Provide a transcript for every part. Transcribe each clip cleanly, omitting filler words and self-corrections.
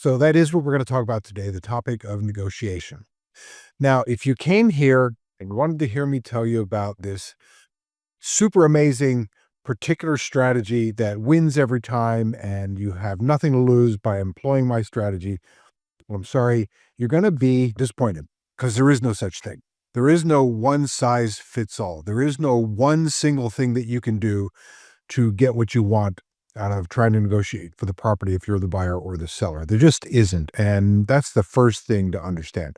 So that is what we're going to talk about today, the topic of negotiation. Now, if you came here and wanted to hear me tell you about this super amazing particular strategy that wins every time and you have nothing to lose by employing my strategy, well, I'm sorry, you're going to be disappointed because there is no such thing. There is no one size fits all. There is no one single thing that you can do to get what you want out of trying to negotiate for the property if you're the buyer or the seller. There just isn't. And that's the first thing to understand.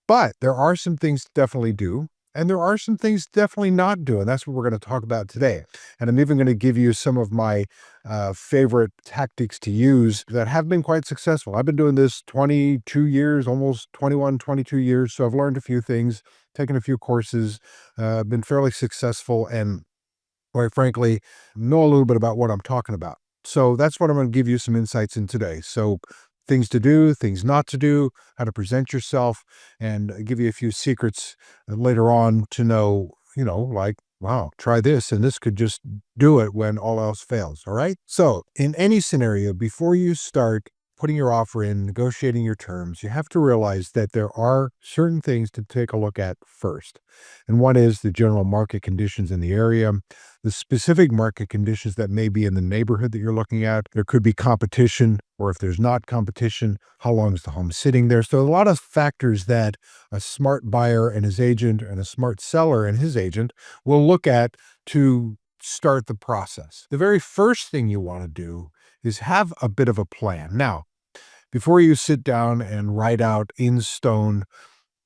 But there are some things to definitely do, and there are some things to definitely not do. And that's what we're going to talk about today. And I'm even going to give you some of my favorite tactics to use that have been quite successful. I've been doing this 22 years, almost 21, 22 years. So I've learned a few things, taken a few courses, been fairly successful, and quite frankly, know a little bit about what I'm talking about. So that's what I'm going to give you some insights in today. So things to do, things not to do, how to present yourself, and give you a few secrets later on to know, like, wow, try this, and this could just do it when all else fails. All right. So in any scenario, before you start putting your offer in, negotiating your terms, you have to realize that there are certain things to take a look at first. And one is the general market conditions in the area, the specific market conditions that may be in the neighborhood that you're looking at. There could be competition, or if there's not competition, how long is the home sitting there? So a lot of factors that a smart buyer and his agent and a smart seller and his agent will look at to start the process. The very first thing you want to do is have a bit of a plan. Now, before you sit down and write out in stone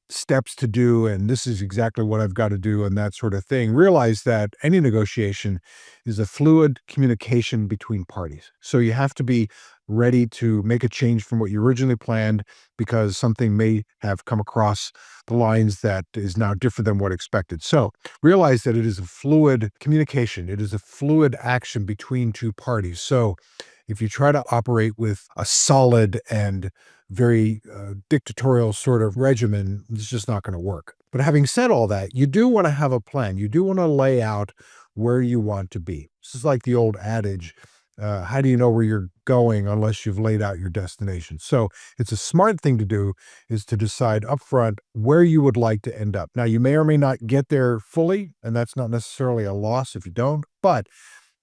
steps to do, and this is exactly what I've got to do, and that sort of thing, realize that any negotiation is a fluid communication between parties. So you have to be ready to make a change from what you originally planned because something may have come across the lines that is now different than what expected. So realize that it is a fluid communication. It is a fluid action between two parties. So if you try to operate with a solid and very dictatorial sort of regimen, it's just not going to work. But having said all that, you do want to have a plan. You do want to lay out where you want to be. This is like the old adage, how do you know where you're going unless you've laid out your destination? So it's a smart thing to do is to decide upfront where you would like to end up. Now, you may or may not get there fully, and that's not necessarily a loss if you don't, but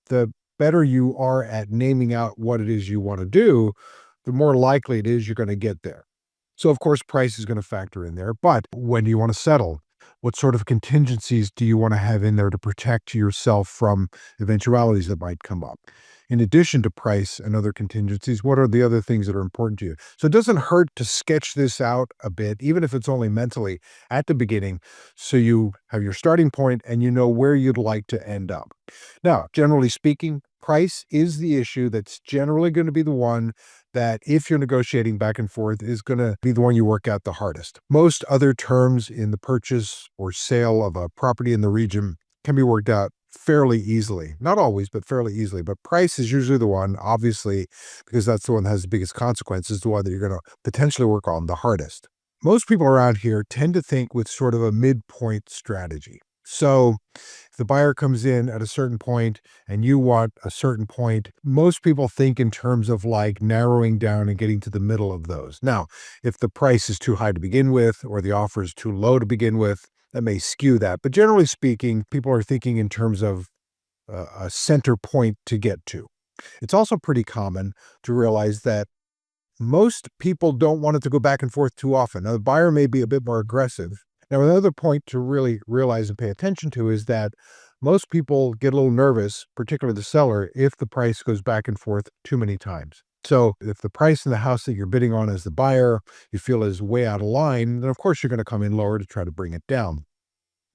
the better you are at naming out what it is you want to do, the more likely it is you're going to get there. So, of course, price is going to factor in there. But when do you want to settle? What sort of contingencies do you want to have in there to protect yourself from eventualities that might come up? In addition to price and other contingencies, what are the other things that are important to you? So it doesn't hurt to sketch this out a bit, even if it's only mentally at the beginning, so you have your starting point and you know where you'd like to end up. Now, generally speaking, price is the issue that's generally going to be the one that, if you're negotiating back and forth, is going to be the one you work out the hardest. Most other terms in the purchase or sale of a property in the region can be worked out fairly easily. Not always, but fairly easily. But price is usually the one, obviously, because that's the one that has the biggest consequences, the one that you're going to potentially work on the hardest. Most people around here tend to think with sort of a midpoint strategy. So if the buyer comes in at a certain point and you want a certain point, most people think in terms of like narrowing down and getting to the middle of those. Now, if the price is too high to begin with or the offer is too low to begin with, that may skew that. But generally speaking, people are thinking in terms of a center point to get to. It's also pretty common to realize that most people don't want it to go back and forth too often. Now, the buyer may be a bit more aggressive. Now, another point to really realize and pay attention to is that most people get a little nervous, particularly the seller, if the price goes back and forth too many times. So if the price in the house that you're bidding on as the buyer, you feel is way out of line, then of course you're going to come in lower to try to bring it down.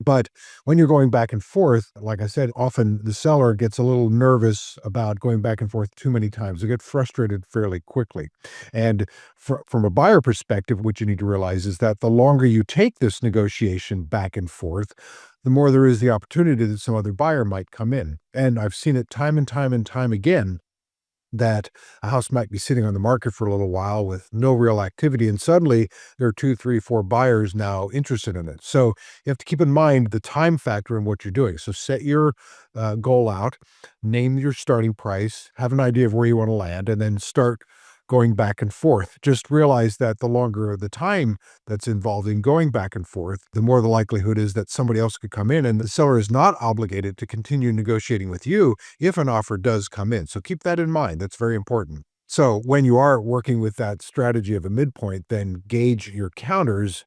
But when you're going back and forth, like I said, often the seller gets a little nervous about going back and forth too many times. They get frustrated fairly quickly. And from a buyer perspective, what you need to realize is that the longer you take this negotiation back and forth, the more there is the opportunity that some other buyer might come in. And I've seen it time and time and time again that a house might be sitting on the market for a little while with no real activity, and suddenly there are 2, 3, 4 buyers now interested in it. So you have to keep in mind the time factor in what you're doing. So set your goal out, name your starting price, have an idea of where you want to land, and then start going back and forth. Just realize that the longer the time that's involved in going back and forth, the more the likelihood is that somebody else could come in, and the seller is not obligated to continue negotiating with you if an offer does come in. So keep that in mind. That's very important. So when you are working with that strategy of a midpoint, then gauge your counters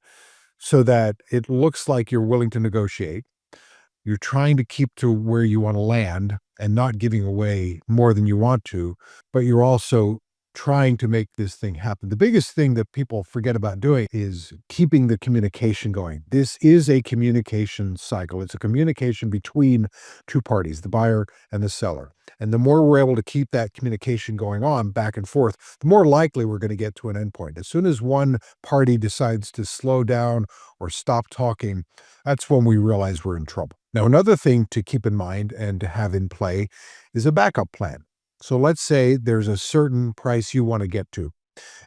so that it looks like you're willing to negotiate. You're trying to keep to where you want to land and not giving away more than you want to, but you're also trying to make this thing happen. The biggest thing that people forget about doing is keeping the communication going. This is a communication cycle. It's a communication between two parties, the buyer and the seller. And the more we're able to keep that communication going on back and forth, the more likely we're going to get to an endpoint. As soon as one party decides to slow down or stop talking, that's when we realize we're in trouble. Now, another thing to keep in mind and to have in play is a backup plan. So let's say there's a certain price you want to get to,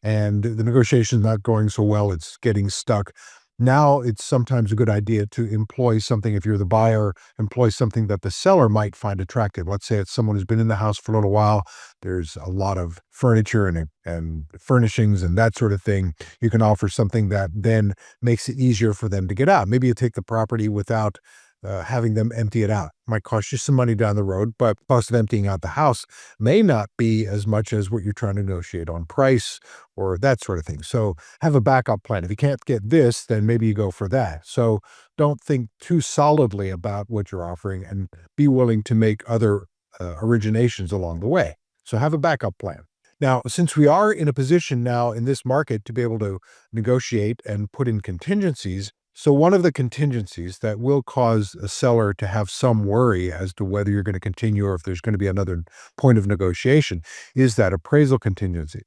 and the negotiation is not going so well, it's getting stuck. Now it's sometimes a good idea to employ something, if you're the buyer, employ something that the seller might find attractive. Let's say it's someone who's been in the house for a little while. There's a lot of furniture and furnishings and that sort of thing. You can offer something that then makes it easier for them to get out. Maybe you take the property without having them empty it out. Might cost you some money down the road, but cost of emptying out the house may not be as much as what you're trying to negotiate on price or that sort of thing. So have a backup plan. If you can't get this, then maybe you go for that. So don't think too solidly about what you're offering, and be willing to make other originations along the way. So have a backup plan. Now, since we are in a position now in this market to be able to negotiate and put in contingencies, so one of the contingencies that will cause a seller to have some worry as to whether you're going to continue or if there's going to be another point of negotiation is that appraisal contingency.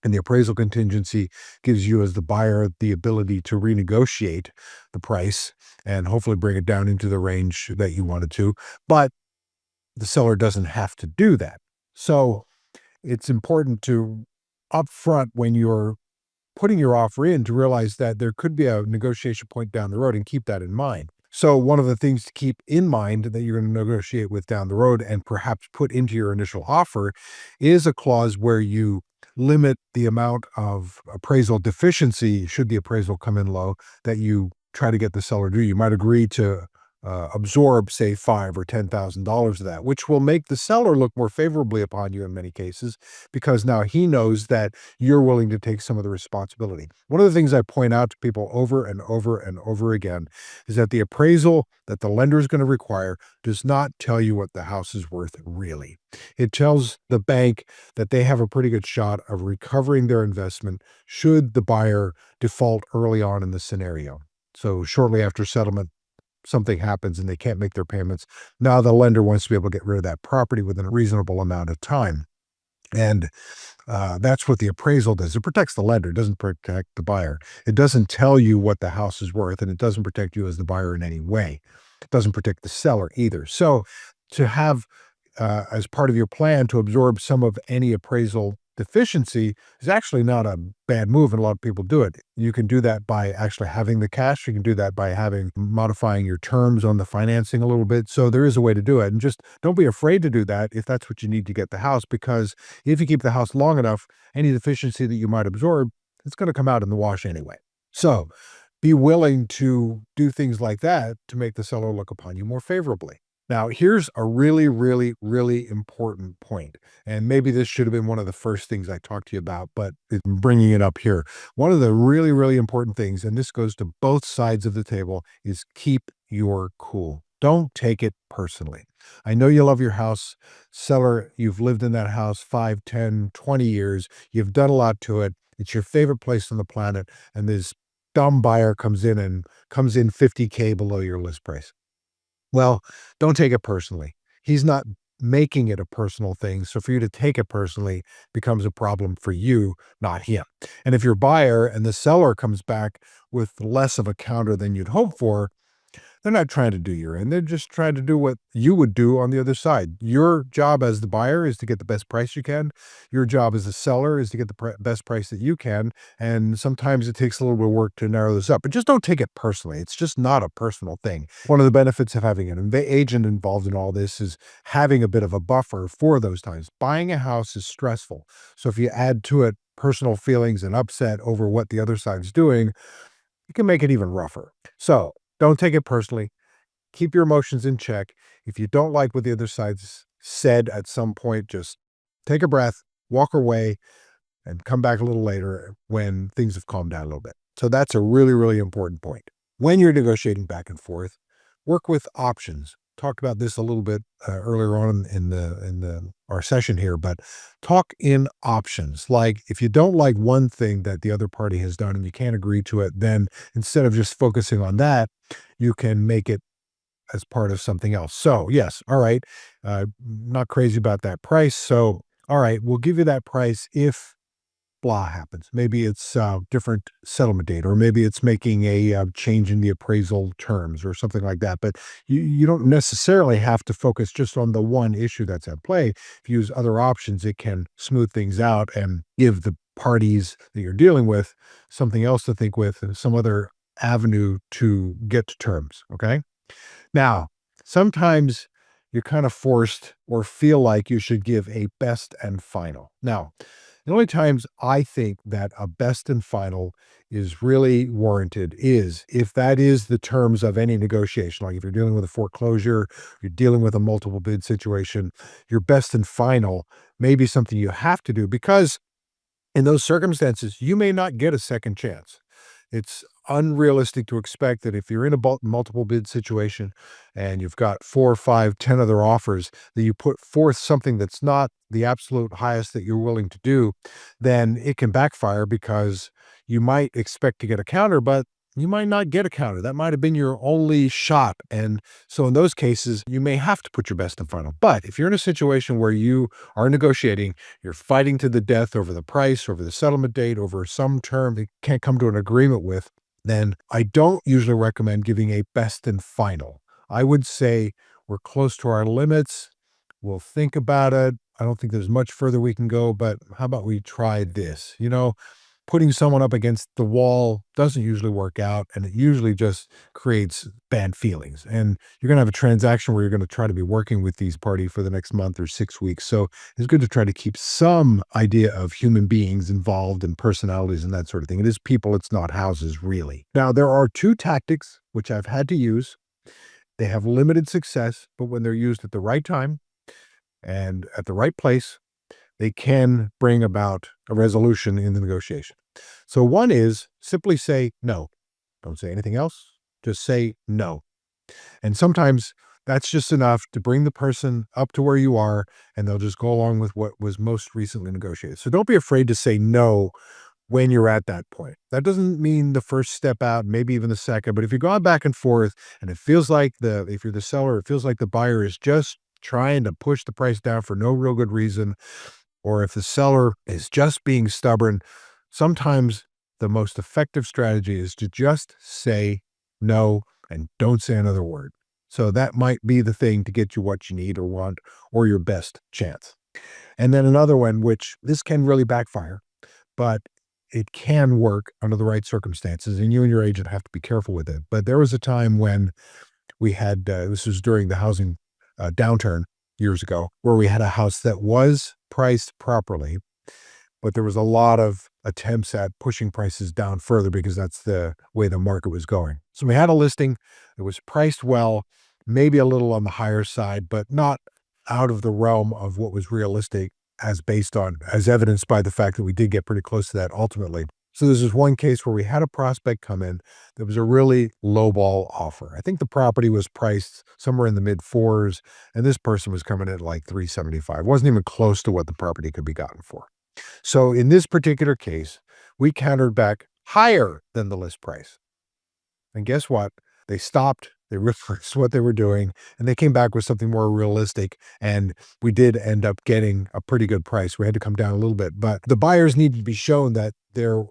And the appraisal contingency gives you, as the buyer, the ability to renegotiate the price and hopefully bring it down into the range that you wanted to. But the seller doesn't have to do that. So it's important to, upfront, when you're putting your offer in, to realize that there could be a negotiation point down the road and keep that in mind. So one of the things to keep in mind that you're going to negotiate with down the road and perhaps put into your initial offer is a clause where you limit the amount of appraisal deficiency, should the appraisal come in low, that you try to get the seller to do. You might agree to absorb, say, $5,000 or $10,000 of that, which will make the seller look more favorably upon you in many cases, because now he knows that you're willing to take some of the responsibility. One of the things I point out to people over and over and over again is that the appraisal that the lender is going to require does not tell you what the house is worth really. It tells the bank that they have a pretty good shot of recovering their investment should the buyer default early on in the scenario. So shortly after settlement, something happens and they can't make their payments. Now the lender wants to be able to get rid of that property within a reasonable amount of time. And that's what the appraisal does. It protects the lender. It doesn't protect the buyer. It doesn't tell you what the house is worth, and it doesn't protect you as the buyer in any way. It doesn't protect the seller either. So to have, as part of your plan, to absorb some of any appraisal deficiency is actually not a bad move, and a lot of people do it. You can do that by actually having the cash. You can do that by modifying your terms on the financing a little bit. So there is a way to do it, and just don't be afraid to do that if that's what you need to get the house, because if you keep the house long enough, any deficiency that you might absorb, it's going to come out in the wash anyway. So be willing to do things like that to make the seller look upon you more favorably. Now, here's a really, really, really important point. And maybe this should have been one of the first things I talked to you about, but I'm bringing it up here. One of the really, really important things, and this goes to both sides of the table, is keep your cool. Don't take it personally. I know you love your house. Seller, you've lived in that house 5, 10, 20 years. You've done a lot to it. It's your favorite place on the planet. And this dumb buyer comes in $50K below your list price. Well, don't take it personally. He's not making it a personal thing. So for you to take it personally becomes a problem for you, not him. And if you're a buyer and the seller comes back with less of a counter than you'd hope for, They're not trying to do your end. They're just trying to do what you would do on the other side. Your job as the buyer is to get the best price you can. Your job as a seller is to get the best price that you can. And sometimes it takes a little bit of work to narrow this up, but just don't take it personally. It's just not a personal thing. One of the benefits of having an agent involved in all this is having a bit of a buffer for those times. Buying a house is stressful. So if you add to it personal feelings and upset over what the other side's doing, it can make it even rougher. So don't take it personally. Keep your emotions in check. If you don't like what the other side's said at some point, just take a breath, walk away, and come back a little later when things have calmed down a little bit. So that's a really, really important point. When you're negotiating back and forth, work with options. Talked about this a little bit earlier on in our session here, but talk in options. Like if you don't like one thing that the other party has done and you can't agree to it, then instead of just focusing on that, you can make it as part of something else. So yes, all right, not crazy about that price. So all right, we'll give you that price if blah happens. Maybe it's a different settlement date, or maybe it's making a change in the appraisal terms or something like that. But you don't necessarily have to focus just on the one issue that's at play. If you use other options, it can smooth things out and give the parties that you're dealing with something else to think with and some other avenue to get to terms. Okay. Now, sometimes you're kind of forced or feel like you should give a best and final. Now, the only times I think that a best and final is really warranted is if that is the terms of any negotiation. Like if you're dealing with a foreclosure, you're dealing with a multiple bid situation, your best and final may be something you have to do because in those circumstances, you may not get a second chance. It's unrealistic to expect that if you're in a multiple bid situation and you've got 4, 5, 10 other offers, that you put forth something that's not the absolute highest that you're willing to do, then it can backfire because you might expect to get a counter, but you might not get a counter. That might have been your only shot. And so in those cases, you may have to put your best and final. But if you're in a situation where you are negotiating, you're fighting to the death over the price, over the settlement date, over some term you can't come to an agreement with, then I don't usually recommend giving a best and final. I would say we're close to our limits. We'll think about it. I don't think there's much further we can go, but how about we try this? Putting someone up against the wall doesn't usually work out, and it usually just creates bad feelings. And you're going to have a transaction where you're going to try to be working with these parties for the next month or 6 weeks. So it's good to try to keep some idea of human beings involved and personalities and that sort of thing. It is people, it's not houses, really. Now, there are two tactics which I've had to use. They have limited success, but when they're used at the right time and at the right place, they can bring about a resolution in the negotiation. So one is simply say no. Don't say anything else. Just say no. And sometimes that's just enough to bring the person up to where you are, and they'll just go along with what was most recently negotiated. So don't be afraid to say no when you're at that point. That doesn't mean the first step out, maybe even the second, but if you're going back and forth and it feels like if you're the seller, it feels like the buyer is just trying to push the price down for no real good reason, or if the seller is just being stubborn, sometimes the most effective strategy is to just say no and don't say another word. So that might be the thing to get you what you need or want or your best chance. And then another one, which this can really backfire, but it can work under the right circumstances, and you and your agent have to be careful with it. But there was a time when we had, this was during the housing downturn years ago, where we had a house that was priced properly, but there was a lot of attempts at pushing prices down further because that's the way the market was going. So we had a listing that was priced well, maybe a little on the higher side, but not out of the realm of what was realistic as evidenced by the fact that we did get pretty close to that ultimately. So this is one case where we had a prospect come in that was a really lowball offer. I think the property was priced somewhere in the mid fours, and this person was coming in at like 375. It wasn't even close to what the property could be gotten for. So in this particular case, we countered back higher than the list price. And guess what? They stopped, they reversed what they were doing, and they came back with something more realistic. And we did end up getting a pretty good price. We had to come down a little bit, but the buyers needed to be shown that there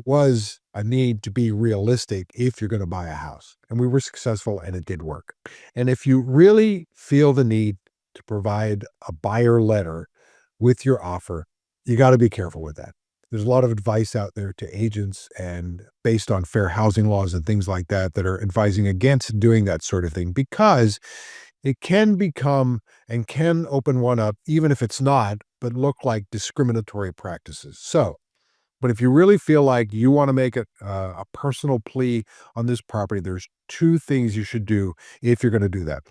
was a need to be realistic if you're going to buy a house. And we were successful and it did work. And if you really feel the need to provide a buyer letter with your offer, you got to be careful with that. There's a lot of advice out there to agents and based on fair housing laws and things like that that are advising against doing that sort of thing because it can become and can open one up, even if it's not, but look like discriminatory practices. So, but if you really feel like you want to make a personal plea on this property, there's two things you should do if you're going to do that.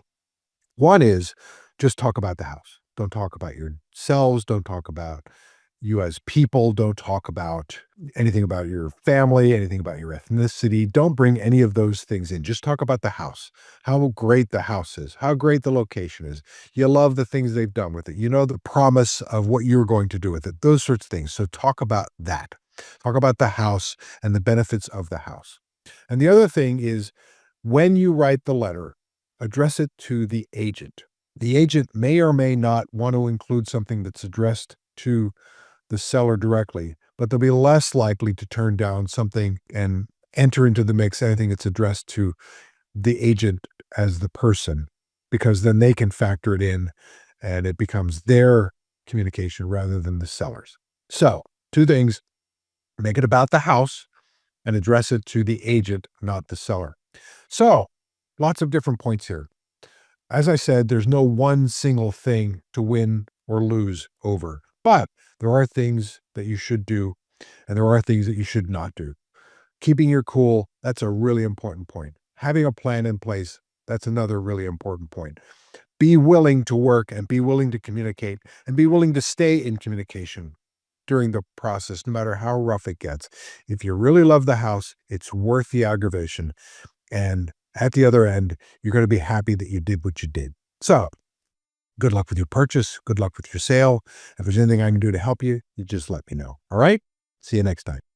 One is just talk about the house. Don't talk about yourselves. Don't talk about you as people. Don't talk about anything about your family, anything about your ethnicity. Don't bring any of those things in. Just talk about the house, how great the house is, how great the location is. You love the things they've done with it. You know the promise of what you're going to do with it, those sorts of things. So talk about that. Talk about the house and the benefits of the house. And the other thing is when you write the letter, address it to the agent. The agent may or may not want to include something that's addressed to the seller directly, but they'll be less likely to turn down something and enter into the mix anything that's addressed to the agent as the person, because then they can factor it in and it becomes their communication rather than the seller's. So, two things: make it about the house and address it to the agent, not the seller. So, lots of different points here. As I said, there's no one single thing to win or lose over, but there are things that you should do and there are things that you should not do. Keeping your cool, that's a really important point. Having a plan in place, that's another really important point. Be willing to work and be willing to communicate and be willing to stay in communication during the process, no matter how rough it gets. If you really love the house, it's worth the aggravation. And at the other end, you're going to be happy that you did what you did. So, good luck with your purchase. Good luck with your sale. If there's anything I can do to help you, you just let me know. All right? See you next time.